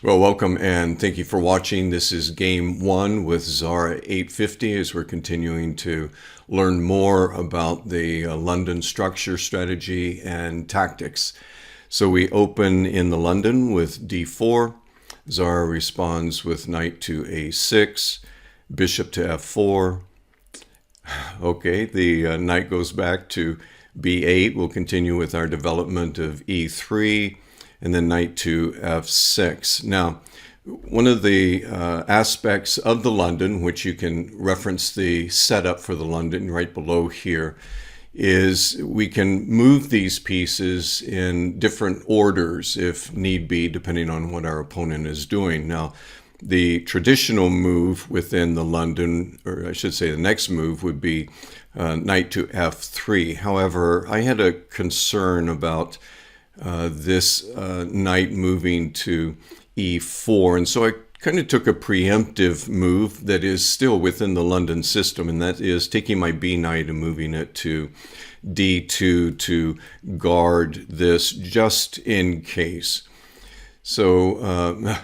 Well, welcome and thank you for watching. This is game one with Zara 850 as we're continuing to learn more about the London structure, strategy, and tactics. So we open in the London with d4. Zara responds with knight to a6, bishop to f4. Okay, the knight goes back to b8. We'll continue with our development of e3. And then knight to f6. Now, one of the aspects of the London, which you can reference the setup for the London right below here, is we can move these pieces in different orders if need be, depending on what our opponent is doing. Now, the traditional move within the London, or I should say the next move, would be knight to f3. However, I had a concern about this knight moving to e4, and so I kind of took a preemptive move that is still within the London system, and that is taking my b knight and moving it to d2 to guard this just in case. So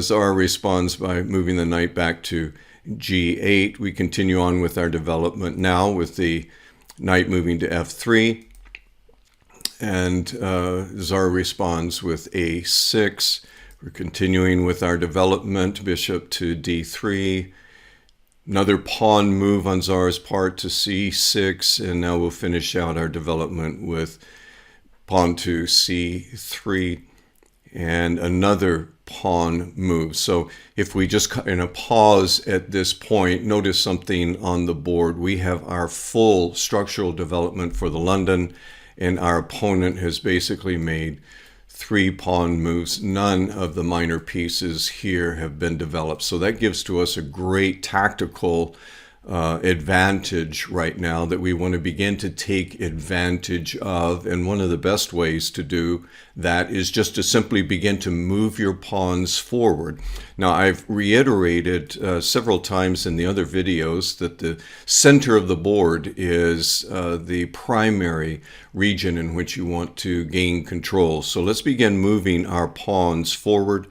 Zara responds by moving the knight back to g8. We continue on with our development now with the knight moving to f3. And Zara responds with a6. We're continuing with our development, bishop to d3. Another pawn move on Zara's part to c6. And now we'll finish out our development with pawn to c3 and another pawn move. So if we just kind of pause at this point, notice something on the board. We have our full structural development for the London, and our opponent has basically made 3 pawn moves. None of the minor pieces here have been developed. So that gives to us a great tactical advantage right now that we want to begin to take advantage of. And one of the best ways to do that is just to simply begin to move your pawns forward. Now, I've reiterated several times in the other videos that the center of the board is the primary region in which you want to gain control. So let's begin moving our pawns forward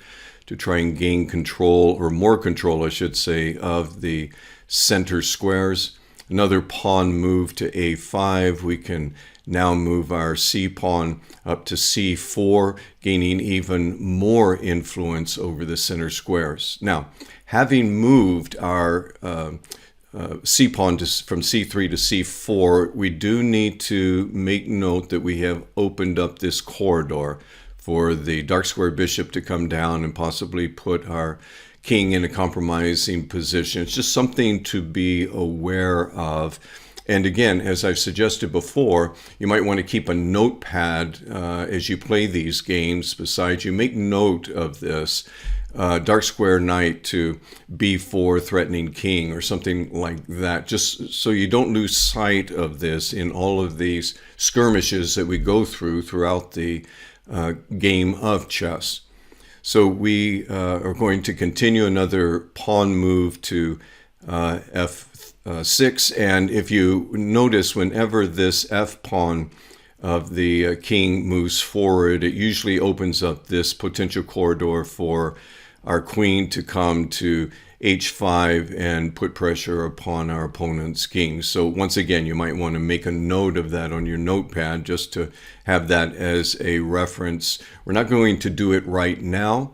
to try and gain control, or more control, I should say, of the center squares. Another pawn move to a5. We can now move our c pawn up to c4, gaining even more influence over the center squares. Now, having moved our c pawn from c3 to c4, we do need to make note that we have opened up this corridor for the dark square bishop to come down and possibly put our king in a compromising position. It's just something to be aware of. And again, as I've suggested before, you might want to keep a notepad as you play these games beside you. Make note of this. Dark square knight to b4 threatening king or something like that, just so you don't lose sight of this in all of these skirmishes that we go throughout the game of chess. So we are going to continue another pawn move to f6. And if you notice, whenever this f pawn of the king moves forward, it usually opens up this potential corridor for our queen to come to h5 and put pressure upon our opponent's king. So once again, you might want to make a note of that on your notepad just to have that as a reference. We're not going to do it right now,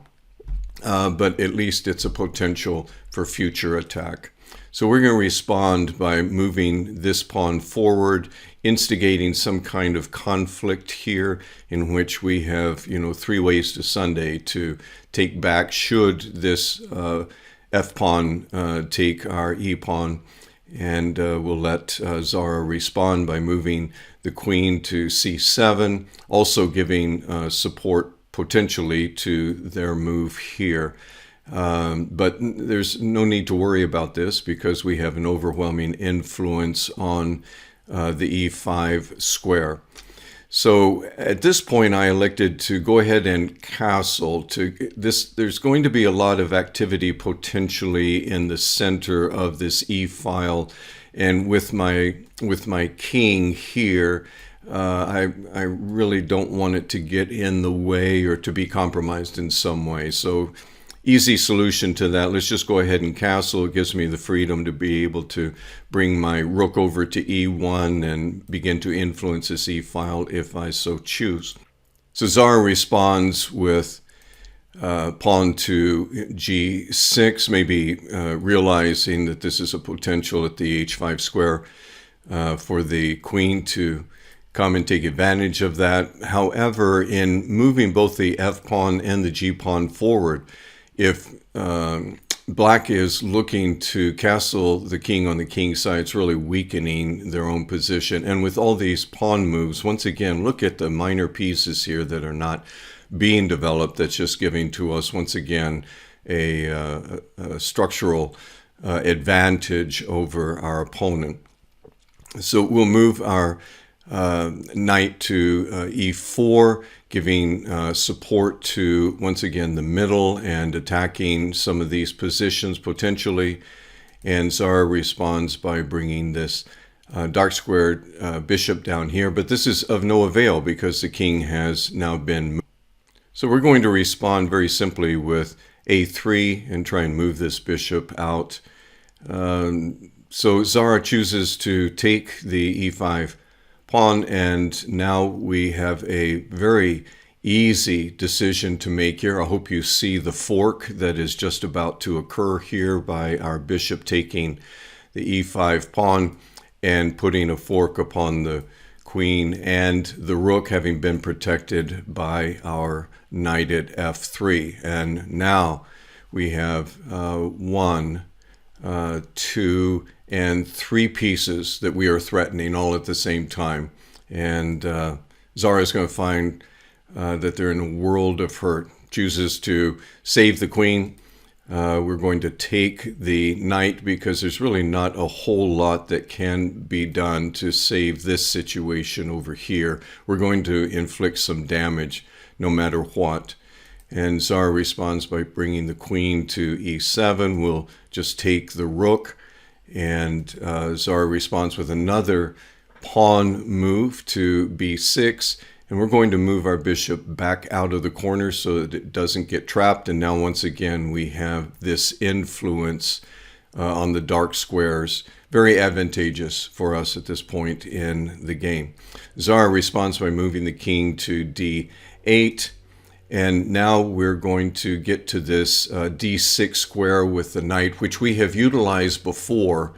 but at least it's a potential for future attack. So we're going to respond by moving this pawn forward, instigating some kind of conflict here in which we have, 3 ways to Sunday to take back should this f-pawn take our e-pawn. And we'll let Zara respond by moving the queen to c7, also giving support potentially to their move here. But there's no need to worry about this because we have an overwhelming influence on the e5 square. So at this point, I elected to go ahead and castle. There's going to be a lot of activity potentially in the center of this e file, and with my king here, I really don't want it to get in the way or to be compromised in some way. So easy solution to that. Let's just go ahead and castle. It gives me the freedom to be able to bring my rook over to e1 and begin to influence this e-file if I so choose. So Zara responds with pawn to g6, maybe realizing that this is a potential at the h5 square for the queen to come and take advantage of that. However, in moving both the f pawn and the g pawn forward, if black is looking to castle the king on the king side, it's really weakening their own position. And with all these pawn moves, once again, look at the minor pieces here that are not being developed. That's just giving to us, once again, a structural advantage over our opponent. So we'll move our knight to e4, giving support to, once again, the middle and attacking some of these positions potentially. And Zara responds by bringing this dark squared bishop down here. But this is of no avail because the king has now been moved. So we're going to respond very simply with a3 and try and move this bishop out. So Zara chooses to take the e5 pawn, and now we have a very easy decision to make here. I hope you see the fork that is just about to occur here by our bishop taking the e5 pawn and putting a fork upon the queen and the rook, having been protected by our knight at f3. And now we have 1, 2, and 3 pieces that we are threatening all at the same time. And Zara is going to find that they're in a world of hurt. Chooses to save the queen. We're going to take the knight because there's really not a whole lot that can be done to save this situation over here. We're going to inflict some damage no matter what. And Zara responds by bringing the queen to e7. We'll just take the rook. And Zara responds with another pawn move to b6. And we're going to move our bishop back out of the corner so that it doesn't get trapped. And now once again, we have this influence on the dark squares. Very advantageous for us at this point in the game. Zara responds by moving the king to d8. And now we're going to get to this d6 square with the knight, which we have utilized before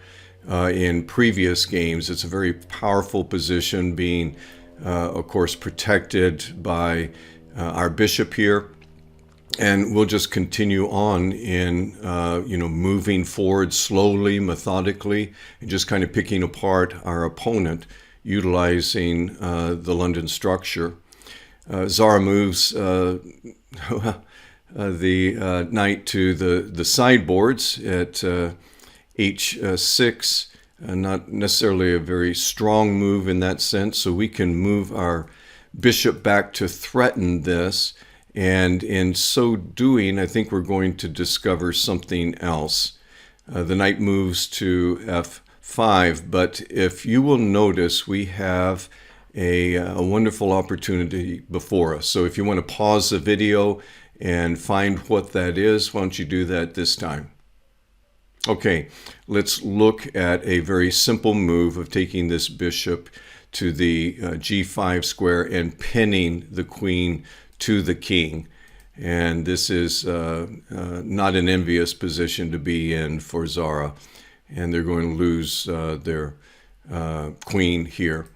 in previous games. It's a very powerful position, being, of course, protected by our bishop here. And we'll just continue on in, moving forward slowly, methodically, and just kind of picking apart our opponent, utilizing the London structure. Zara moves the knight to the sideboards at h6. Not necessarily a very strong move in that sense, so we can move our bishop back to threaten this. And in so doing, I think we're going to discover something else. The knight moves to f5, but if you will notice, we have a wonderful opportunity before us. So if you want to pause the video and find what that is, why don't you do that this time? Okay, let's look at a very simple move of taking this bishop to the g5 square and pinning the queen to the king. And this is not an envious position to be in for Zara. And they're going to lose their queen here.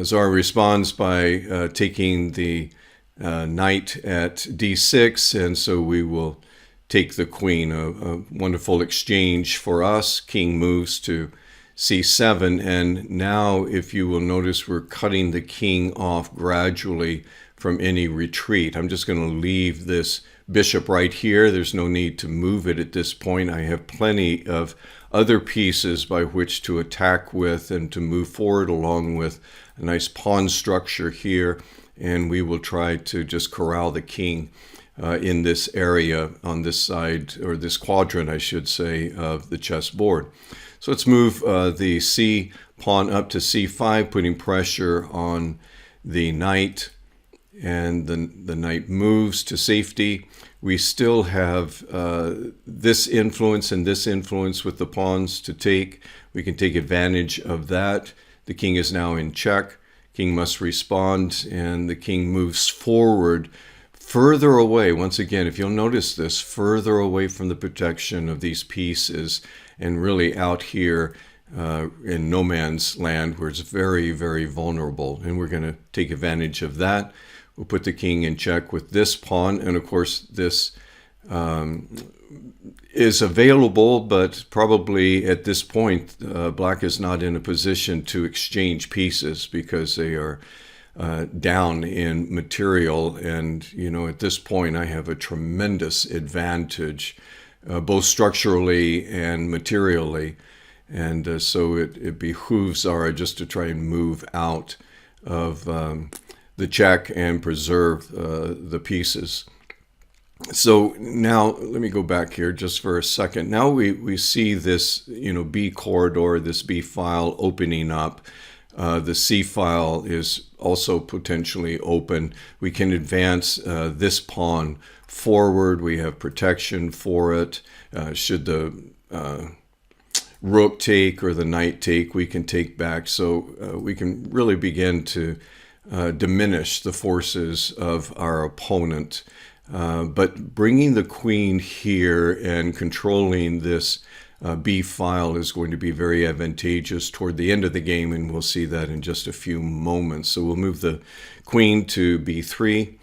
Zara responds by taking the knight at d6, and so we will take the queen. A wonderful exchange for us. King moves to c7, and now, if you will notice, we're cutting the king off gradually from any retreat. I'm just going to leave this bishop right here. There's no need to move it at this point. I have plenty of other pieces by which to attack with and to move forward, along with a nice pawn structure here, and we will try to just corral the king in this area on this side, or this quadrant, I should say, of the chessboard. So let's move the C pawn up to C5, putting pressure on the knight, and the knight moves to safety. We still have this influence and this influence with the pawns to take. We can take advantage of that. The king is now in check. King must respond, and the king moves forward further away. Once again, if you'll notice this, further away from the protection of these pieces, and really out here in no man's land where it's very, very vulnerable. And we're going to take advantage of that. We'll put the king in check with this pawn, and of course this is available, but probably at this point black is not in a position to exchange pieces because they are down in material. And at this point I have a tremendous advantage both structurally and materially, and so it behooves Zara just to try and move out of the check and preserve the pieces. So now let me go back here just for a second. Now we see this B corridor, this B file opening up. The C file is also potentially open. We can advance this pawn forward. We have protection for it. Should the rook take or the knight take, we can take back. So we can really begin to diminish the forces of our opponent. But bringing the queen here and controlling this B file is going to be very advantageous toward the end of the game, and we'll see that in just a few moments. So we'll move the queen to B3.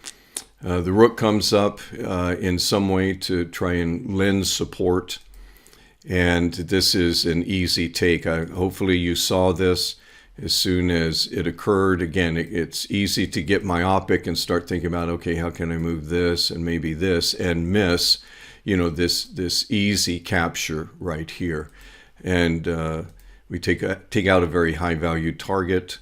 The rook comes up in some way to try and lend support, and this is an easy take. Hopefully you saw this as soon as it occurred. Again, it's easy to get myopic and start thinking about, okay, how can I move this and maybe this, and miss this easy capture right here. And we take out a very high value target.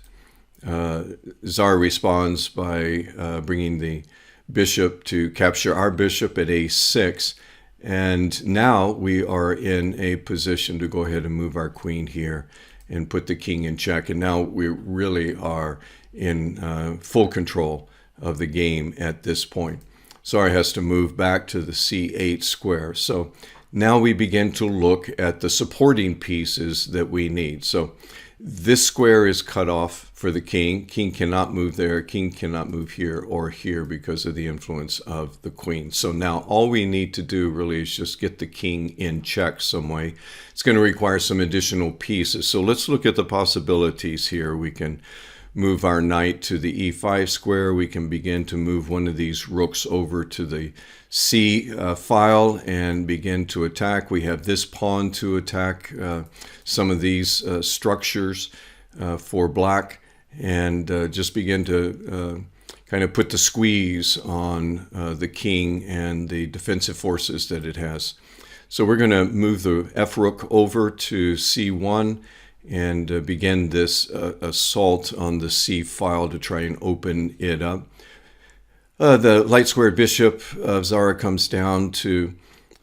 Zara responds by bringing the bishop to capture our bishop at A6. And now we are in a position to go ahead and move our queen here and put the king in check. And now we really are in full control of the game at this point. Zara has to move back to the C8 square. So now we begin to look at the supporting pieces that we need. So this square is cut off for the king. King cannot move there. King cannot move here or here because of the influence of the queen. So now all we need to do really is just get the king in check some way. It's going to require some additional pieces. So let's look at the possibilities here. We can move our knight to the E5 square. We can begin to move one of these rooks over to the C file and begin to attack. We have this pawn to attack some of these structures for black, and just begin to kind of put the squeeze on the king and the defensive forces that it has. So we're going to move the F rook over to C1 and begin this assault on the C file to try and open it up. The light squared bishop of Zara comes down to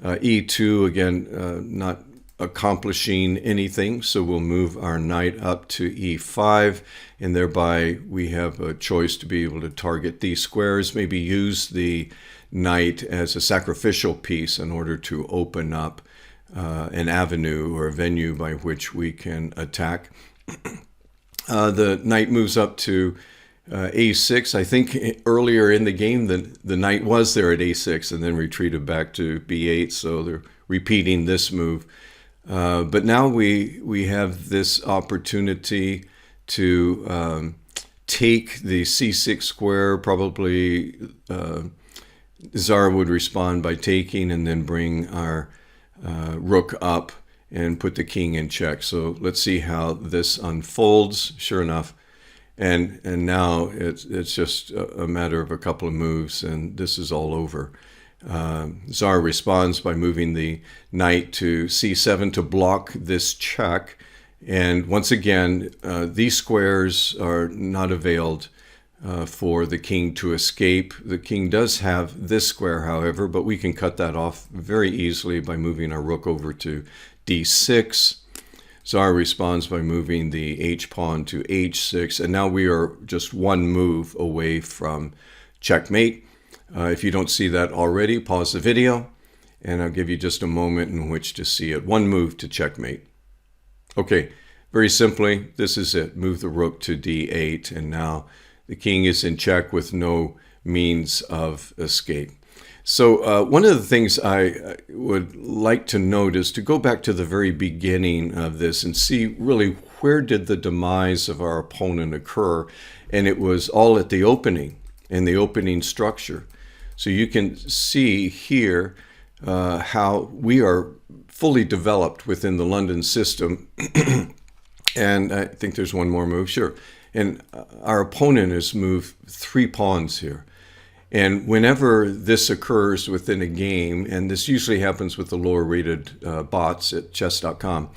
E2, again, not accomplishing anything. So we'll move our knight up to E5, and thereby we have a choice to be able to target these squares, maybe use the knight as a sacrificial piece in order to open up an avenue or a venue by which we can attack. The knight moves up to A6. I think earlier in the game the knight was there at A6 and then retreated back to B8, so they're repeating this move. But now we have this opportunity to take the C6 square. Probably Zara would respond by taking and then bring our rook up and put the king in check. So let's see how this unfolds. Sure enough, and now it's just a matter of a couple of moves, and this is all over. Zara responds by moving the knight to C7 to block this check. And once again, these squares are not availed for the king to escape. The king does have this square, however, but we can cut that off very easily by moving our rook over to D6. Zara responds by moving the H pawn to H6, and now we are just one move away from checkmate. If you don't see that already, pause the video, and I'll give you just a moment in which to see it. One move to checkmate. Okay, very simply, this is it. Move the rook to D8, and now the king is in check with no means of escape. So one of the things I would like to note is to go back to the very beginning of this and see really where did the demise of our opponent occur. And it was all at the opening, in the opening structure. So you can see here how we are fully developed within the London system. And I think there's one more move, sure. And our opponent has moved 3 pawns here. And whenever this occurs within a game, and this usually happens with the lower rated bots at chess.com,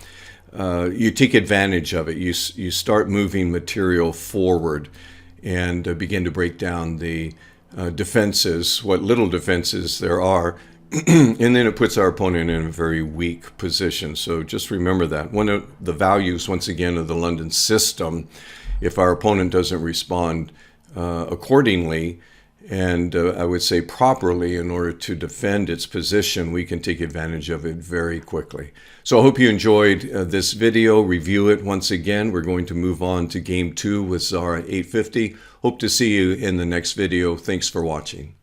you take advantage of it. You start moving material forward and begin to break down the defenses, what little defenses there are, and then it puts our opponent in a very weak position. So just remember that. One of the values, once again, of the London system, if our opponent doesn't respond accordingly, and I would say properly, in order to defend its position, we can take advantage of it very quickly. So I hope you enjoyed this video. Review it once again. We're going to move on to game 2 with Zara 850. Hope to see you in the next video. Thanks for watching.